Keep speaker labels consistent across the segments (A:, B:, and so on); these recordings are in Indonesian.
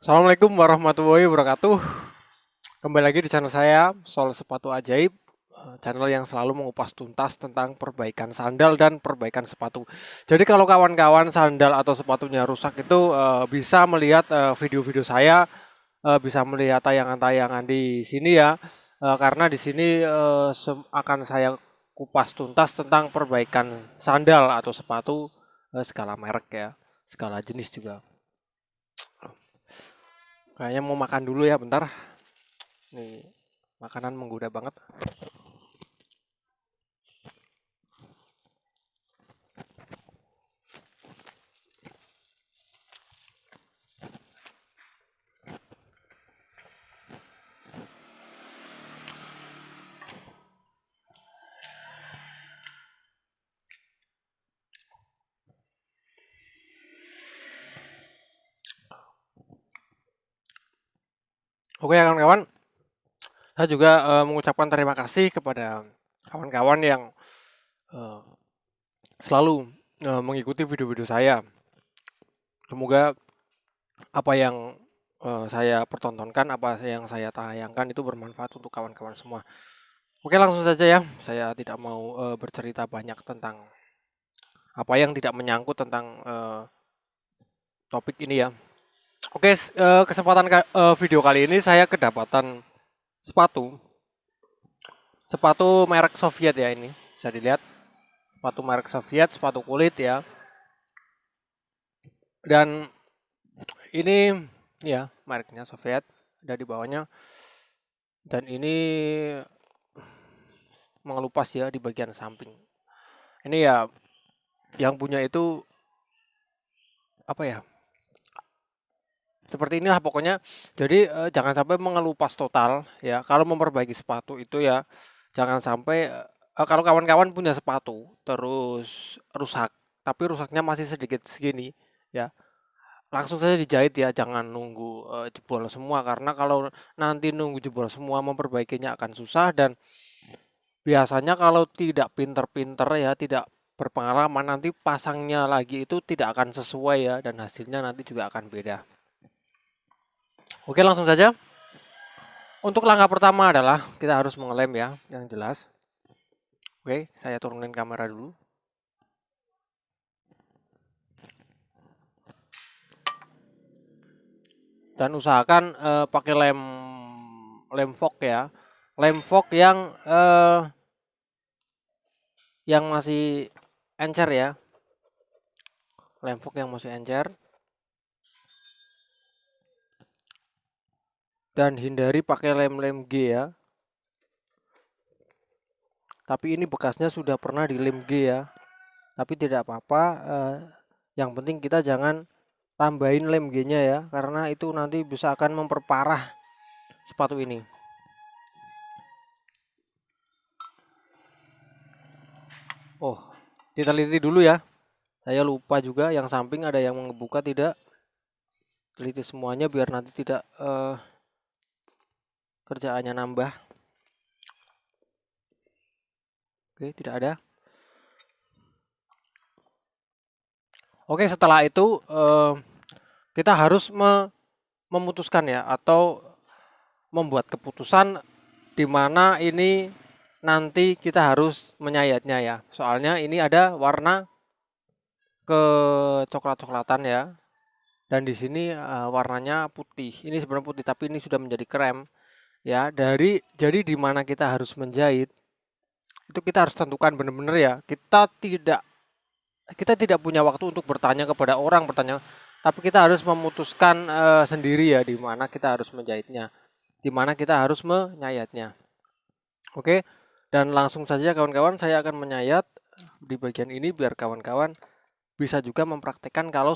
A: Assalamualaikum warahmatullahi wabarakatuh. Kembali lagi di channel saya, Sol Sepatu Ajaib, channel yang selalu mengupas tuntas tentang perbaikan sandal dan perbaikan sepatu. Jadi kalau kawan-kawan sandal atau sepatunya rusak itu bisa melihat video-video saya, bisa melihat tayangan-tayangan di sini ya, karena di sini akan saya kupas tuntas tentang perbaikan sandal atau sepatu skala merek ya, skala jenis juga. Kayaknya mau makan dulu ya bentar. Nih, makanan menggoda banget. Oke ya kawan-kawan, saya juga mengucapkan terima kasih kepada kawan-kawan yang eh, selalu mengikuti video-video saya. Semoga apa yang saya pertontonkan, apa yang saya tayangkan itu bermanfaat untuk kawan-kawan semua. Oke, langsung saja ya. Saya tidak mau bercerita banyak tentang apa yang tidak menyangkut tentang topik ini ya. Oke, kesempatan video kali ini saya kedapatan sepatu sepatu merek Soviet ya ini. Bisa dilihat sepatu merek Soviet, sepatu kulit ya. Dan ini ya mereknya Soviet, ada di bawahnya. Dan ini mengelupas ya di bagian samping. Ini ya yang punya itu apa ya? Seperti inilah pokoknya. Jadi jangan sampai mengelupas total ya. Kalau memperbaiki sepatu itu ya jangan sampai kalau kawan-kawan punya sepatu terus rusak, tapi rusaknya masih sedikit segini ya. Langsung saja dijahit ya, jangan nunggu jebol semua karena kalau nanti nunggu jebol semua memperbaikinya akan susah dan biasanya kalau tidak pinter-pinter ya, tidak berpengalaman nanti pasangnya lagi itu tidak akan sesuai ya dan hasilnya nanti juga akan beda. Oke, langsung saja. Untuk langkah pertama adalah kita harus mengelem ya, yang jelas. Oke, saya turunin kamera dulu. Dan usahakan pakai lem fog ya. Lem fog yang masih encer ya. Lem fog yang masih encer. Dan hindari pakai lem-lem G ya. Tapi ini bekasnya sudah pernah di lem G ya. Tapi tidak apa-apa. Yang penting kita jangan tambahin lem G-nya ya. Karena itu nanti bisa akan memperparah sepatu ini. Oh, diteliti dulu ya. Saya lupa juga yang samping ada yang membuka tidak. Teliti semuanya biar nanti tidak kerjaannya nambah. Oke, tidak ada. Oke, setelah itu kita harus memutuskan ya atau membuat keputusan di mana ini nanti kita harus menyayatnya ya. Soalnya ini ada warna kecoklat-coklatan ya. Dan di sini warnanya putih. Ini sebenarnya putih tapi ini sudah menjadi krem ya. Jadi di mana kita harus menjahit itu kita harus tentukan benar-benar ya. Kita tidak punya waktu untuk bertanya kepada orang bertanya, tapi kita harus memutuskan sendiri ya di mana kita harus menjahitnya, di mana kita harus menyayatnya. Oke, dan langsung saja kawan-kawan saya akan menyayat di bagian ini biar kawan-kawan bisa juga mempraktekkan kalau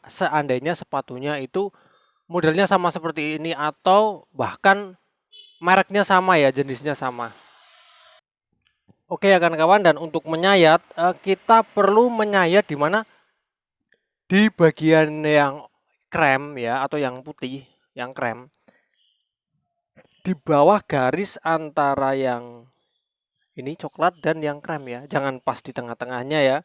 A: seandainya sepatunya itu modelnya sama seperti ini atau bahkan mereknya sama ya, jenisnya sama. Oke ya kawan-kawan, dan untuk menyayat kita perlu menyayat di mana di bagian yang krem ya atau yang putih, yang krem di bawah garis antara yang ini coklat dan yang krem ya. Jangan pas di tengah-tengahnya ya.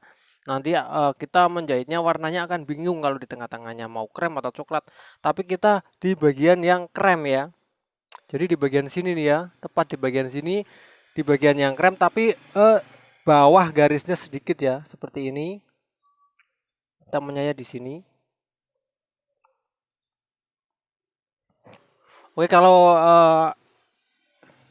A: nanti kita menjahitnya warnanya akan bingung kalau di tengah-tengahnya mau krem atau coklat. Tapi kita di bagian yang krem ya. Jadi di bagian sini nih ya, tepat di bagian sini, di bagian yang krem tapi bawah garisnya sedikit ya, seperti ini. Kita menyayat di sini. Oke, kalau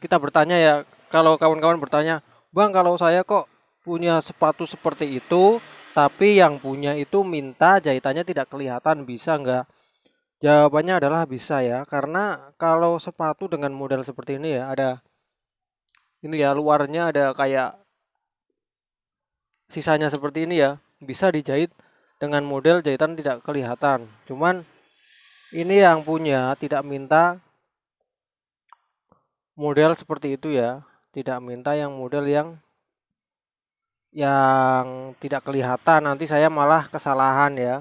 A: kita bertanya ya, kalau kawan-kawan bertanya, Bang, kalau saya kok punya sepatu seperti itu, tapi yang punya itu minta jahitannya tidak kelihatan, bisa nggak? Jawabannya adalah bisa ya, karena kalau sepatu dengan model seperti ini ya, ada ini ya, luarnya ada kayak sisanya seperti ini ya, bisa dijahit dengan model jahitan tidak kelihatan. Cuman ini yang punya tidak minta model seperti itu ya, tidak minta yang model yang tidak kelihatan, nanti saya malah kesalahan ya.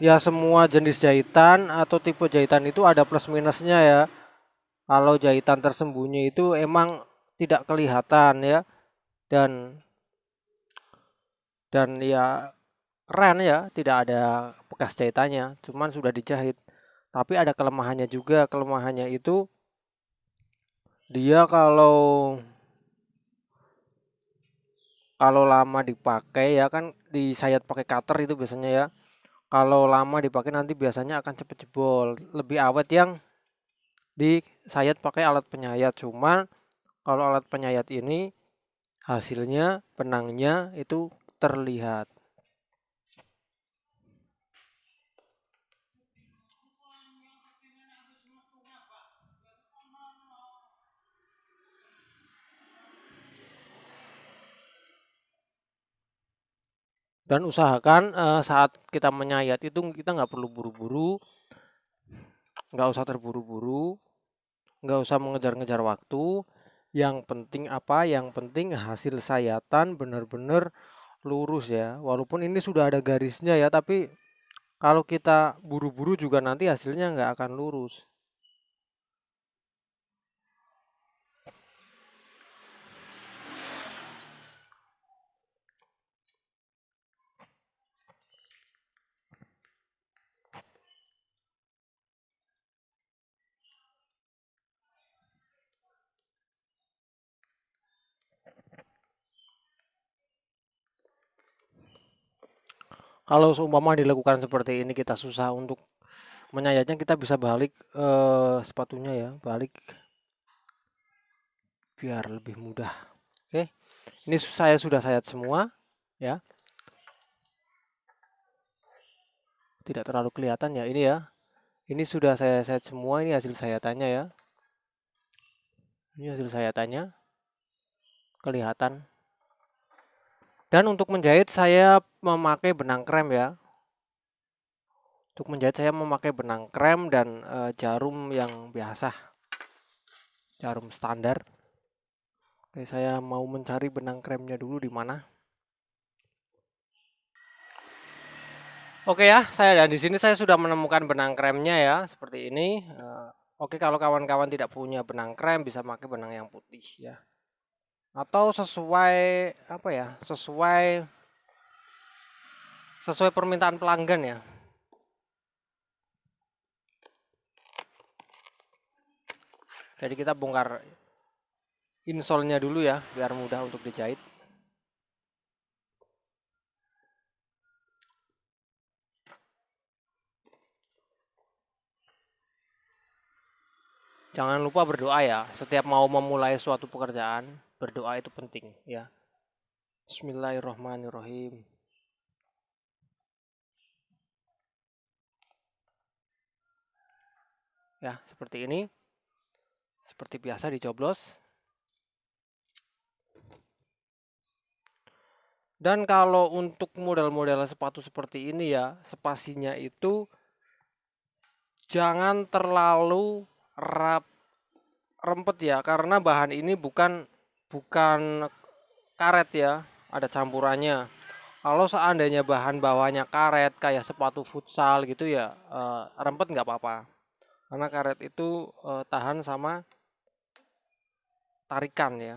A: Ya semua jenis jahitan atau tipe jahitan itu ada plus minusnya ya. Kalau jahitan tersembunyi itu emang tidak kelihatan ya, dan ya keren ya, tidak ada bekas jahitannya, cuman sudah dijahit. Tapi ada kelemahannya juga. Kelemahannya itu dia kalau lama dipakai ya kan, disayat pakai cutter itu biasanya ya. Kalau lama dipakai nanti biasanya akan cepet jebol. Lebih awet yang disayat pakai alat penyayat. Cuman kalau alat penyayat ini hasilnya benangnya itu terlihat. Dan usahakan saat kita menyayat itu kita nggak perlu buru-buru, nggak usah terburu-buru, nggak usah mengejar-ngejar waktu. Yang penting apa? Yang penting hasil sayatan benar-benar lurus ya. Walaupun ini sudah ada garisnya ya, tapi kalau kita buru-buru juga nanti hasilnya nggak akan lurus. Kalau seumpama dilakukan seperti ini kita susah untuk menyayatnya, kita bisa balik sepatunya ya, balik biar lebih mudah. Oke, ini saya sudah sayat semua ya, tidak terlalu kelihatan ya ini ya. Ini sudah saya sayat semua, ini hasil sayatannya ya. Ini hasil sayatannya kelihatan. Dan untuk menjahit saya memakai benang krem ya. Untuk menjahit saya memakai benang krem dan jarum yang biasa, jarum standar. Oke, saya mau mencari benang kremnya dulu di mana. Oke ya, dan di sini saya sudah menemukan benang kremnya ya, seperti ini. Oke, kalau kawan-kawan tidak punya benang krem bisa pakai benang yang putih ya. Atau sesuai apa ya? Sesuai permintaan pelanggan ya. Jadi kita bongkar insole-nya dulu ya, biar mudah untuk dijahit. Jangan lupa berdoa ya, setiap mau memulai suatu pekerjaan, berdoa itu penting ya. Bismillahirrahmanirrahim. Ya, seperti ini. Seperti biasa dicoblos. Dan kalau untuk model-model sepatu seperti ini ya, spasinya itu jangan terlalu rempet ya, karena bahan ini bukan karet ya, ada campurannya. Kalau seandainya bahan bawahnya karet kayak sepatu futsal gitu ya, rempet nggak apa-apa. Karena karet itu tahan sama tarikan ya.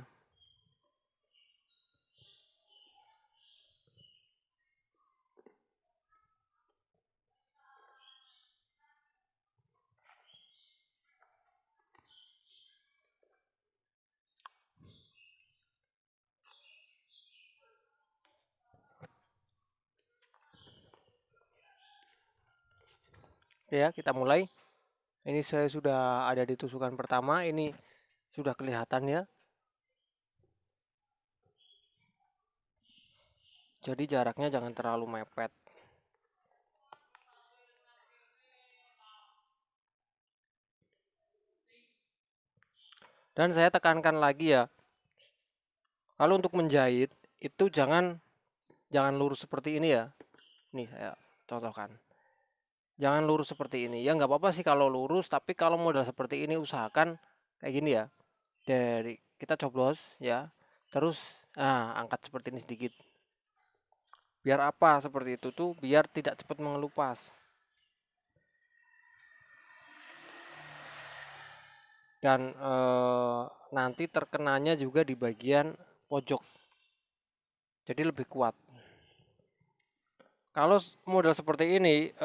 A: Oke ya, kita mulai. Ini saya sudah ada di tusukan pertama, ini sudah kelihatan ya. Jadi jaraknya jangan terlalu mepet. Dan saya tekankan lagi ya, kalau untuk menjahit itu jangan lurus seperti ini ya. Nih saya contohkan. Jangan lurus seperti ini. Ya nggak apa-apa sih kalau lurus, tapi kalau model seperti ini usahakan kayak gini ya. Dari kita coblos ya. Terus angkat seperti ini sedikit. Biar apa seperti itu tuh? Biar tidak cepat mengelupas. Dan nanti terkenanya juga di bagian pojok. Jadi lebih kuat. Kalau model seperti ini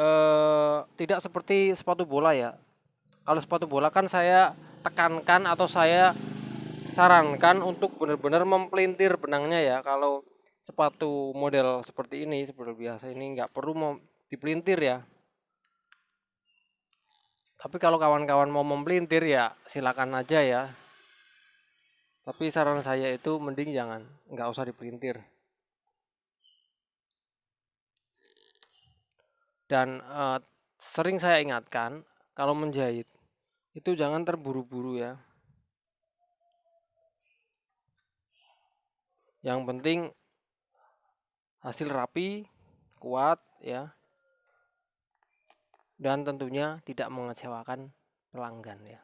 A: tidak seperti sepatu bola ya. Kalau sepatu bola kan saya tekankan atau saya sarankan untuk benar-benar mempelintir benangnya ya. Kalau sepatu model seperti ini, seperti biasa ini nggak perlu dipelintir ya. Tapi kalau kawan-kawan mau mempelintir ya silakan aja ya. Tapi saran saya itu mending jangan, nggak usah dipelintir. Dan sering saya ingatkan kalau menjahit itu jangan terburu-buru ya. Yang penting hasil rapi, kuat ya. Dan tentunya tidak mengecewakan pelanggan ya.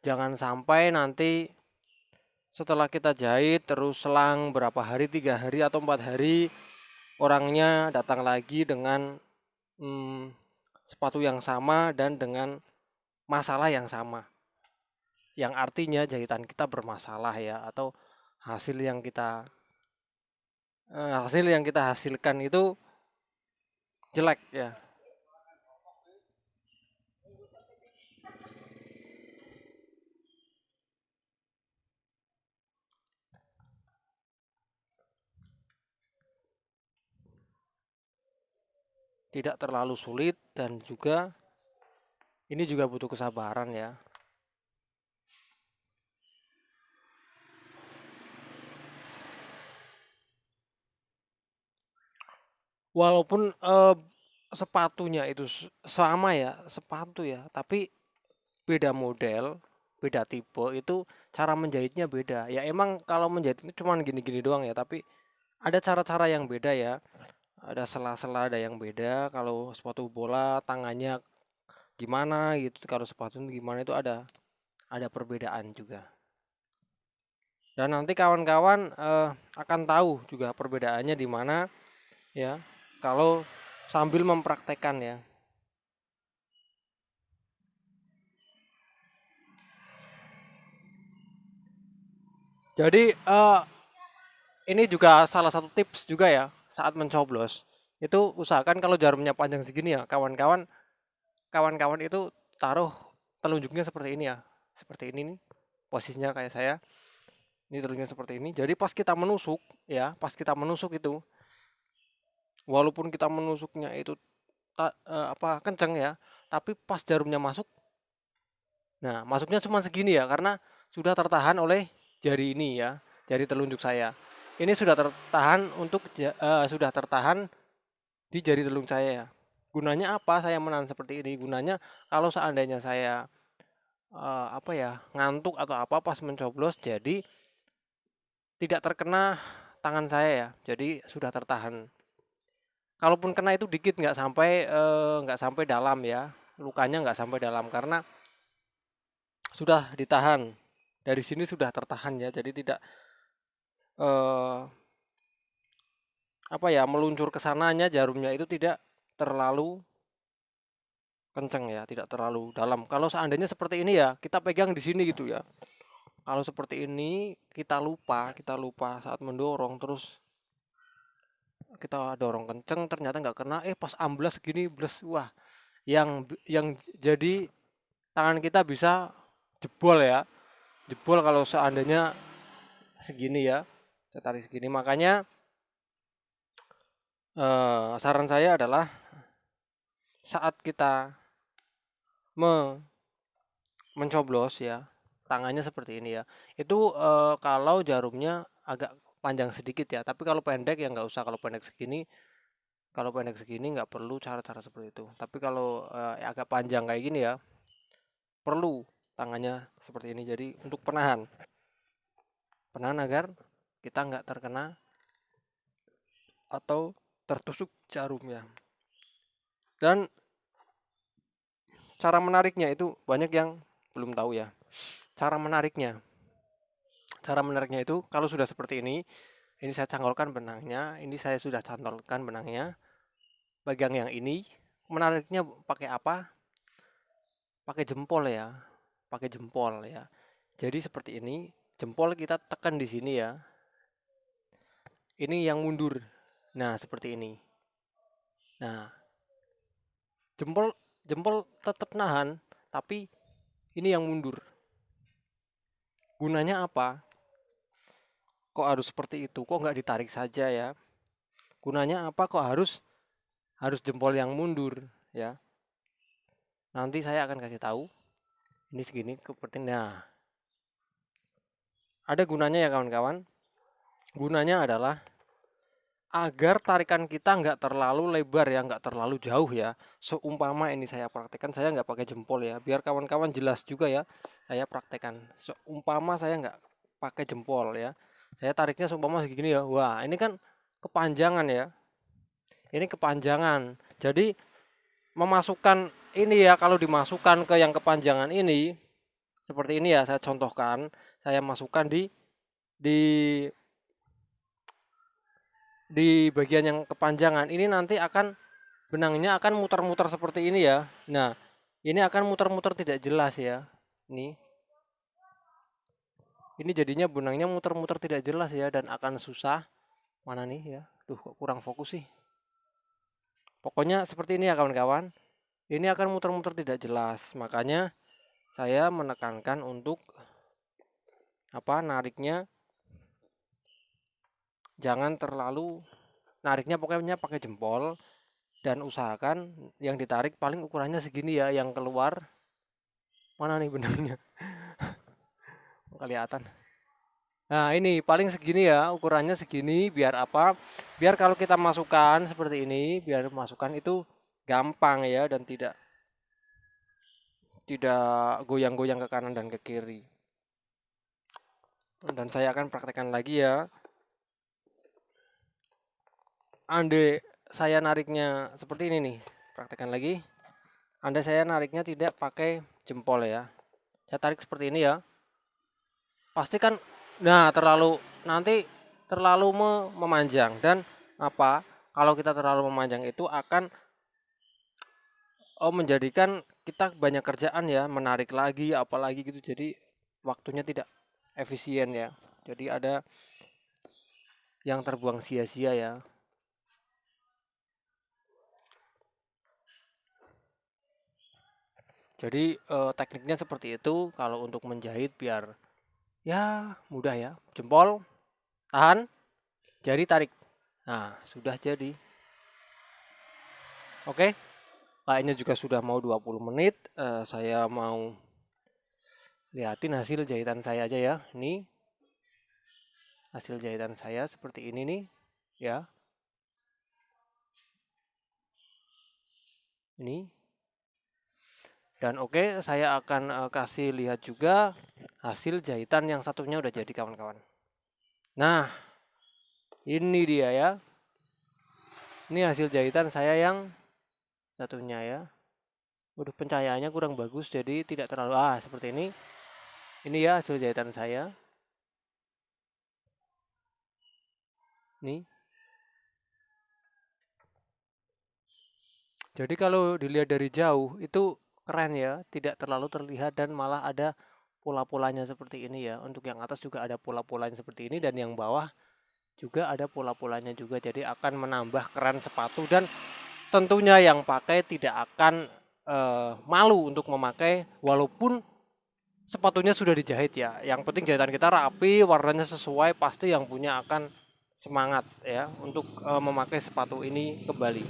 A: Jangan sampai nanti setelah kita jahit terus selang berapa hari, 3 hari atau 4 hari orangnya datang lagi dengan sepatu yang sama dan dengan masalah yang sama. Yang artinya jahitan kita bermasalah ya, atau hasil yang kita hasilkan itu jelek ya. Tidak terlalu sulit dan juga ini juga butuh kesabaran ya. Walaupun sepatunya itu sama ya, sepatu ya, tapi beda model, beda tipe, itu cara menjahitnya beda. Ya emang kalau menjahit itu cuman gini-gini doang ya, tapi ada cara-cara yang beda ya. Ada sela-sela ada yang beda. Kalau sepatu bola tangannya gimana gitu, kalau sepatu gimana itu ada perbedaan juga. Dan nanti kawan-kawan akan tahu juga perbedaannya di mana ya. Kalau sambil mempraktekkan ya. Jadi ini juga salah satu tips juga ya saat mencoblos. Itu usahakan kalau jarumnya panjang segini ya, kawan-kawan itu taruh telunjuknya seperti ini ya. Seperti ini nih. Posisinya kayak saya. Ini telunjuknya seperti ini. Jadi pas kita menusuk ya, pas kita menusuk itu walaupun kita menusuknya itu kenceng ya, tapi pas jarumnya masuk, nah masuknya cuma segini ya karena sudah tertahan oleh jari ini ya, jari telunjuk saya. Ini sudah tertahan sudah tertahan di jari telunjuk saya ya. Gunanya apa saya menahan seperti ini? Gunanya kalau seandainya saya ngantuk atau apa pas mencoblos, jadi tidak terkena tangan saya ya. Jadi sudah tertahan. Kalaupun kena itu dikit, nggak sampai dalam ya, lukanya nggak sampai dalam karena sudah ditahan, dari sini sudah tertahan ya, jadi tidak meluncur ke sananya, jarumnya itu tidak terlalu kenceng ya, tidak terlalu dalam. Kalau seandainya seperti ini ya, kita pegang di sini gitu ya, Kalau seperti ini kita lupa saat mendorong, terus kita dorong kenceng ternyata nggak kena, pas amblas gini bles, wah, yang jadi tangan kita bisa jebol ya, jebol kalau seandainya segini ya, saya tarik segini. Makanya saran saya adalah saat kita mencoblos ya, tangannya seperti ini ya. Itu kalau jarumnya agak panjang sedikit ya, tapi kalau pendek ya nggak usah. Kalau pendek segini nggak perlu cara-cara seperti itu. Tapi kalau agak panjang kayak gini ya, perlu tangannya seperti ini. Jadi untuk penahan, penahan agar kita nggak terkena atau tertusuk jarumnya. Dan cara menariknya itu banyak yang belum tahu ya. Cara menariknya, itu kalau sudah seperti ini saya cangkolkan benangnya, ini saya sudah cantolkan benangnya, pegang yang ini, menariknya pakai apa? Pakai jempol ya, pakai jempol ya. Jadi seperti ini, jempol kita tekan di sini ya. Ini yang mundur. Nah, seperti ini. Nah, jempol jempol tetap nahan, tapi ini yang mundur. Gunanya apa? Kok harus seperti itu? Kok nggak ditarik saja ya? Gunanya apa? Kok harus jempol yang mundur ya? Nanti saya akan kasih tahu. Ini segini seperti nah. Ada gunanya ya kawan-kawan. Gunanya adalah agar tarikan kita nggak terlalu lebar ya, nggak terlalu jauh ya. Seumpama ini saya praktekkan, saya nggak pakai jempol ya, biar kawan-kawan jelas juga ya. Saya praktekkan. Seumpama saya nggak pakai jempol ya, saya tariknya seumpama segini ya. Wah, ini kan kepanjangan ya. Ini kepanjangan. Jadi memasukkan ini ya, kalau dimasukkan ke yang kepanjangan ini seperti ini ya, saya contohkan, saya masukkan di bagian yang kepanjangan ini, nanti akan benangnya akan muter-muter seperti ini ya. Nah, ini akan muter-muter tidak jelas ya. Ini jadinya benangnya muter-muter tidak jelas ya, dan akan susah. Mana nih ya? Duh, kok kurang fokus sih. Pokoknya seperti ini ya kawan-kawan. Ini akan muter-muter tidak jelas. Makanya saya menekankan untuk nariknya jangan terlalu, nariknya pokoknya pakai jempol, dan usahakan yang ditarik paling ukurannya segini ya, yang keluar mana nih benangnya kelihatan. Nah, ini paling segini ya, ukurannya segini, biar apa? Biar kalau kita masukkan seperti ini, biar masukkan itu gampang ya, dan tidak goyang-goyang ke kanan dan ke kiri. Dan saya akan praktekkan lagi ya. Andai saya nariknya seperti ini nih, praktekkan lagi. Andai saya nariknya tidak pakai jempol ya, saya tarik seperti ini ya. Pasti kan, nah, nanti terlalu memanjang, dan apa? Kalau kita terlalu memanjang itu akan menjadikan kita banyak kerjaan ya, menarik lagi apalagi gitu. Jadi waktunya tidak efisien ya. Jadi ada yang terbuang sia-sia ya. Jadi tekniknya seperti itu kalau untuk menjahit, biar ya mudah ya. Jempol tahan, jari tarik. Nah, sudah jadi. Oke. Kayaknya juga sudah mau 20 menit. Saya mau lihatin hasil jahitan saya aja ya. Ini hasil jahitan saya seperti ini nih ya. Ini. Dan oke, saya akan kasih lihat juga hasil jahitan yang satunya udah jadi kawan-kawan. Nah, ini dia ya. Ini hasil jahitan saya yang satunya ya. Udah, pencahayaannya kurang bagus, jadi tidak terlalu seperti ini. Ini ya hasil jahitan saya. Nih. Jadi kalau dilihat dari jauh itu keren ya, tidak terlalu terlihat, dan malah ada pola-polanya seperti ini ya. Untuk yang atas juga ada pola-polanya seperti ini, dan yang bawah juga ada pola-polanya juga. Jadi akan menambah keren sepatu, dan tentunya yang pakai tidak akan malu untuk memakai walaupun sepatunya sudah dijahit ya. Yang penting jahitan kita rapi, warnanya sesuai, pasti yang punya akan semangat ya untuk memakai sepatu ini kembali.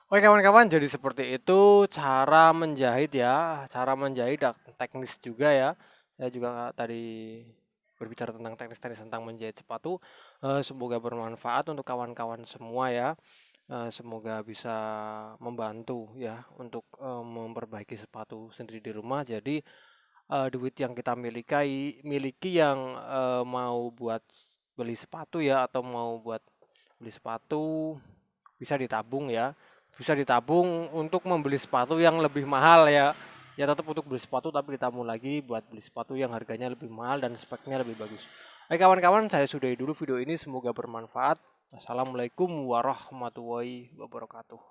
A: Oke kawan-kawan, jadi seperti itu cara menjahit ya, cara menjahit teknis juga ya. Saya juga tadi berbicara tentang teknis-teknis tentang menjahit sepatu. Semoga bermanfaat untuk kawan-kawan semua ya. Semoga bisa membantu ya untuk memperbaiki sepatu sendiri di rumah. Jadi duit yang kita miliki yang mau buat beli sepatu ya, atau mau buat beli sepatu, bisa ditabung ya. Bisa ditabung untuk membeli sepatu yang lebih mahal ya. Ya tetap untuk beli sepatu, tapi ditabung lagi buat beli sepatu yang harganya lebih mahal dan speknya lebih bagus. Oke kawan-kawan, saya sudahi dulu video ini, semoga bermanfaat. Assalamualaikum warahmatullahi wabarakatuh.